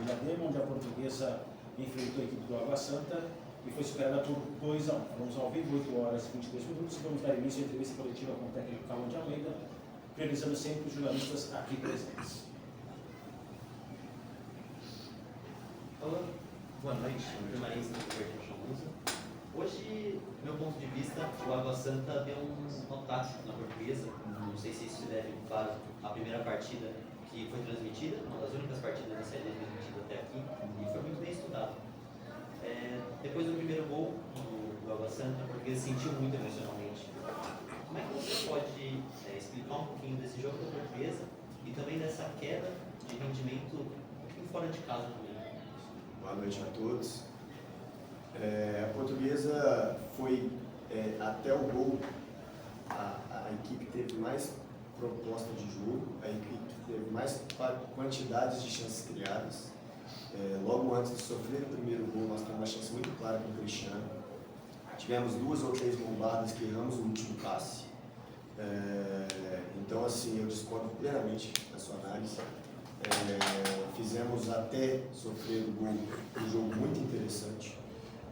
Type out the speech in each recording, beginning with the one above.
de Adema, onde a Portuguesa enfrentou a equipe do Água Santa e foi superada por 2-1. Vamos ao vivo, 8 horas e 22 minutos, e vamos dar início à entrevista coletiva com o técnico Cauã de Almeida, priorizando sempre os jornalistas aqui presentes. Olá, boa noite, Marins do Governo Chamuza. Hoje, do meu ponto de vista, o Água Santa deu um nó tático na Portuguesa. Não sei se isso se deve, claro, à primeira partida que foi transmitida, uma das únicas partidas da Série D transmitida até aqui, e foi muito bem estudado. Depois do primeiro gol do Água Santa, a Portuguesa sentiu muito emocionalmente. Como é que você pode explicar um pouquinho desse jogo da Portuguesa e também dessa queda de rendimento um pouquinho fora de casa também? Boa noite a todos. A Portuguesa foi, até o gol, a equipe teve mais proposta de jogo, a equipe teve mais quantidades de chances criadas. Logo antes de sofrer o primeiro gol, nós temos uma chance muito clara com o Cristiano. Tivemos 2 ou 3 bombadas que erramos o último passe. Então, assim, eu discordo plenamente da sua análise. Fizemos até sofrer o gol um jogo muito interessante.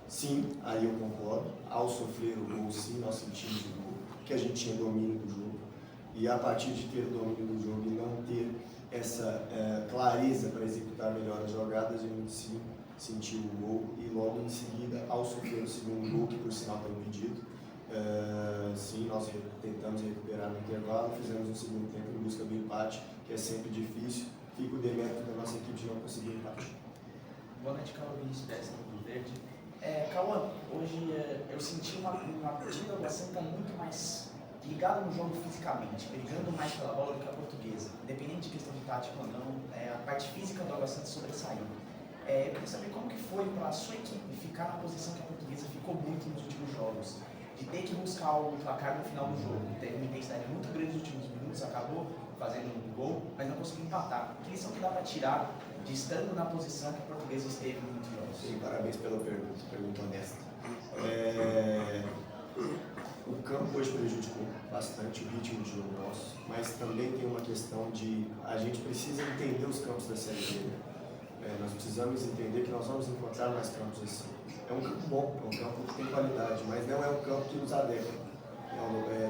Sim, aí eu concordo. Ao sofrer o gol, sim, nós sentimos o gol, que a gente tinha domínio do jogo. E a partir de ter o domínio do jogo e não ter essa clareza para executar melhor as jogadas, a gente sim sentiu o gol. E logo em seguida, ao sofrer o segundo gol, que por sinal foi impedido, sim, nós tentamos recuperar no intervalo, fizemos um segundo tempo em busca do empate, que é sempre difícil. Fica o demérito da nossa equipe de não conseguir empate. Boa noite, Cauã Vinícius Dessa, do Verde. Cauã, hoje eu senti uma partida do Água Santa muito mais ligada no jogo fisicamente, brigando mais pela bola do que a Portuguesa. Independente de questão de tática ou não, a parte física do Água Santa sobressaiu. Eu queria saber como que foi para a sua equipe ficar na posição que a Portuguesa ficou muito nos últimos jogos, de ter que buscar o placar no final do jogo. Teve uma intensidade muito grande nos últimos minutos, acabou fazendo um gol, mas não conseguiu empatar. Que lição que dá para tirar de estando na posição que a Portuguesa esteve em muitos jogos? Sim, parabéns pela pergunta honesta. O campo hoje prejudicou bastante o ritmo de jogo nosso, mas também tem uma questão de a gente precisa entender os campos da Série B. Nós precisamos entender que nós vamos encontrar mais campos assim. É um campo bom, é um campo que tem qualidade, mas não é um campo que nos adequa.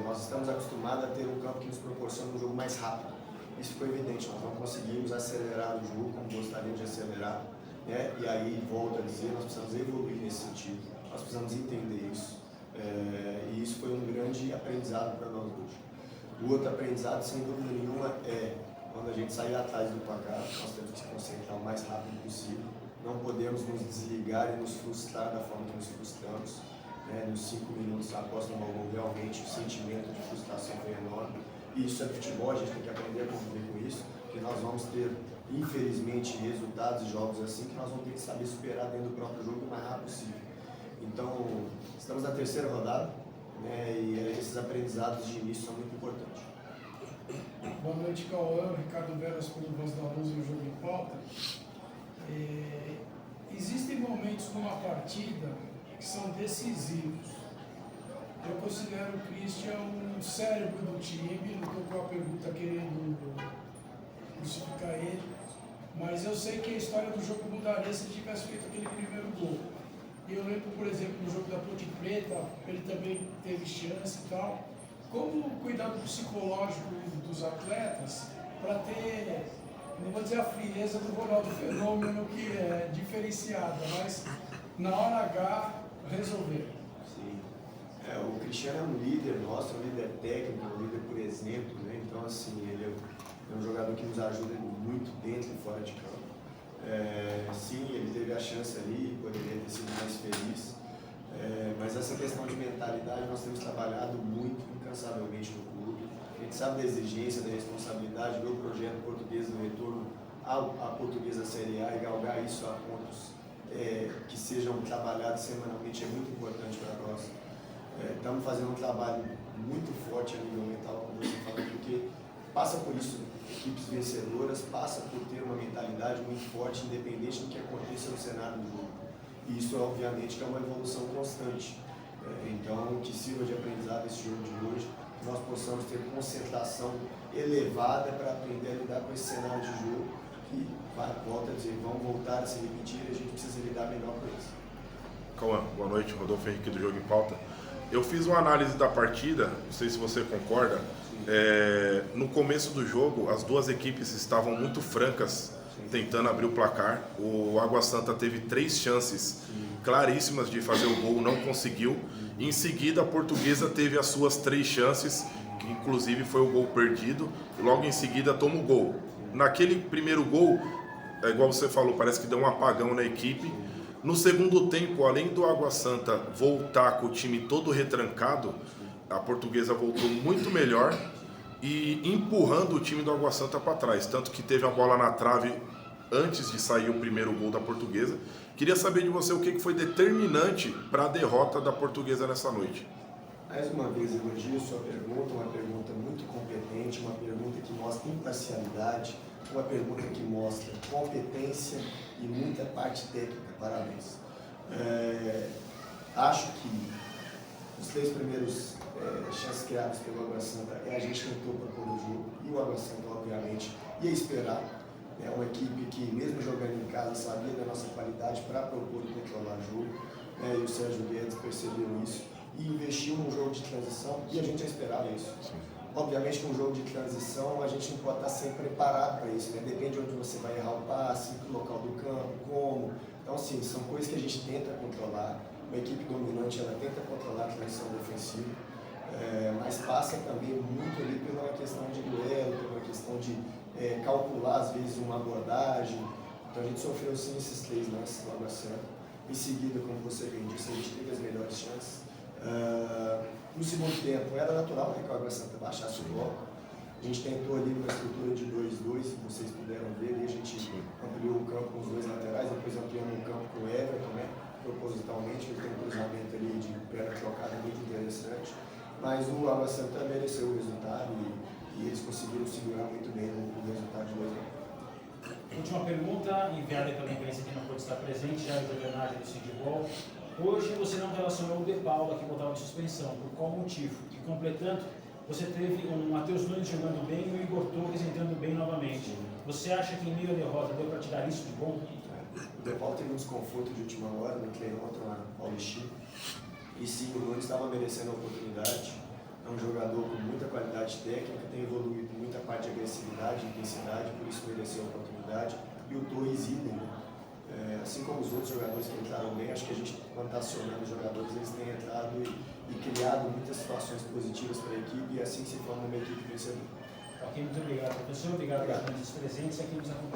Nós estamos acostumados a ter um campo que nos proporciona um jogo mais rápido. Isso ficou evidente, nós não conseguimos acelerar o jogo como gostaríamos de acelerar. E aí, volto a dizer, nós precisamos evoluir nesse sentido, nós precisamos entender isso. E isso foi um grande aprendizado para nós hoje. O outro aprendizado, sem dúvida nenhuma, é quando a gente sair atrás do placar, nós temos que se concentrar o mais rápido possível. Não podemos nos desligar e nos frustrar da forma que nos frustramos. Nos 5 minutos após tomar o gol, realmente o sentimento de frustração foi enorme. E isso é futebol, a gente tem que aprender a conviver com isso, porque nós vamos ter, infelizmente, resultados de jogos assim que nós vamos ter que saber superar dentro do próprio jogo o mais rápido possível. Então, estamos na 3ª rodada, e esses aprendizados de início são muito importantes. Boa noite, Cauã. Ricardo Veras, pelo Voz da Luz e o Jogo em Pauta. Existem momentos numa partida que são decisivos. Eu considero o Christian um cérebro do time, não estou com a pergunta querendo crucificar ele, mas eu sei que a história do jogo mudaria se ele tivesse feito aquele primeiro gol. E eu lembro, por exemplo, no jogo da Ponte Preta, ele também teve chance e tal. Como o cuidado psicológico dos atletas para ter, não vou dizer a frieza do Ronaldo Fenômeno, que é diferenciada, mas na hora H resolver. Sim. O Cristiano é um líder nosso, um líder técnico, um líder por exemplo, Então, assim, ele é um jogador que nos ajuda muito dentro e fora de campo. Sim, ele teve a chance ali, poderia ter sido mais feliz, mas essa questão de mentalidade nós temos trabalhado muito incansavelmente no clube. A gente sabe da exigência, da responsabilidade do projeto português do retorno à Portuguesa Série A e galgar isso a pontos que sejam trabalhados semanalmente é muito importante para nós. Estamos fazendo um trabalho muito forte a nível mental, como você falou, porque passa por isso. Equipes vencedoras passa por ter uma mentalidade muito forte, independente do que aconteça no cenário do jogo. E isso, obviamente, que é uma evolução constante. Então, que sirva de aprendizado esse jogo de hoje, que nós possamos ter concentração elevada para aprender a lidar com esse cenário de jogo, e volta a dizer, vão voltar a se repetir e a gente precisa lidar melhor com isso. Cauã, boa noite, Rodolfo Henrique do Jogo em Pauta. Eu fiz uma análise da partida, não sei se você concorda. No começo do jogo, as duas equipes estavam muito francas, tentando abrir o placar. O Água Santa teve 3 chances claríssimas de fazer o gol, não conseguiu. Em seguida, a Portuguesa teve as suas 3 chances, que inclusive foi o gol perdido. Logo em seguida, toma o gol. Naquele primeiro gol, é igual você falou, parece que deu um apagão na equipe. No segundo tempo, além do Água Santa voltar com o time todo retrancado, a Portuguesa voltou muito melhor e empurrando o time do Água Santa para trás. Tanto que teve a bola na trave antes de sair o primeiro gol da Portuguesa. Queria saber de você o que foi determinante para a derrota da Portuguesa nessa noite. Mais uma vez, elogio sua pergunta, uma pergunta muito competente, uma pergunta que mostra imparcialidade, uma pergunta que mostra competência e muita parte técnica. Parabéns. Acho que os 3 primeiros chances criadas pelo Água Santa, a gente tentou propor o jogo, e o Água Santa, obviamente, ia esperar. É uma equipe que, mesmo jogando em casa, sabia da nossa qualidade para propor e controlar o jogo. E o Sérgio Guedes percebeu isso e investiu num jogo de transição, e a gente já esperava isso. Obviamente que um jogo de transição a gente não pode estar sempre preparado para isso, né? Depende de onde você vai errar o passe, o local do campo, como. Então, assim, são coisas que a gente tenta controlar. Uma equipe dominante, ela tenta controlar a transição defensiva, mas passa também muito ali pela questão de duelo, pela questão de calcular, às vezes, uma abordagem. Então, a gente sofreu, sim, esses 3 lances do Água Santa. Em seguida, como você bem disse, a gente teve as melhores chances. No segundo tempo, era natural, né, que o Água Santa baixasse o bloco. A gente tentou ali uma estrutura de 2-2, vocês puderam ver, ali a gente ampliou o campo com os 2 laterais, depois ampliamos o campo com o Everton, né, propositalmente, ele tem um cruzamento ali de perna trocada muito interessante. Mas o Água Santa mereceu o resultado e eles conseguiram segurar muito bem o resultado de 2-1. Última pergunta, enviada pela imprensa que não pôde estar presente, já de homenagem do Sidball. Hoje você não relacionou o De Paula, que voltava de suspensão. Por qual motivo? E completando, você teve o Matheus Nunes jogando bem e o Igor Torres entrando bem novamente. Você acha que em meio à derrota deu para te dar isso de bom? O De Paula teve um desconforto de última hora no treino contra o Paulistinho. E sim, o Nunes estava merecendo a oportunidade. É um jogador com muita qualidade técnica, tem evoluído muita parte de agressividade, intensidade, por isso mereceu a oportunidade. E o Torres idem, né? Assim como os outros jogadores que entraram bem, acho que a gente, quando está acionando os jogadores, eles têm entrado e criado muitas situações positivas para a equipe, e assim se forma uma equipe vencedora. Ok, muito obrigado, professor. Obrigado pelos presentes aqui nos acompanhando.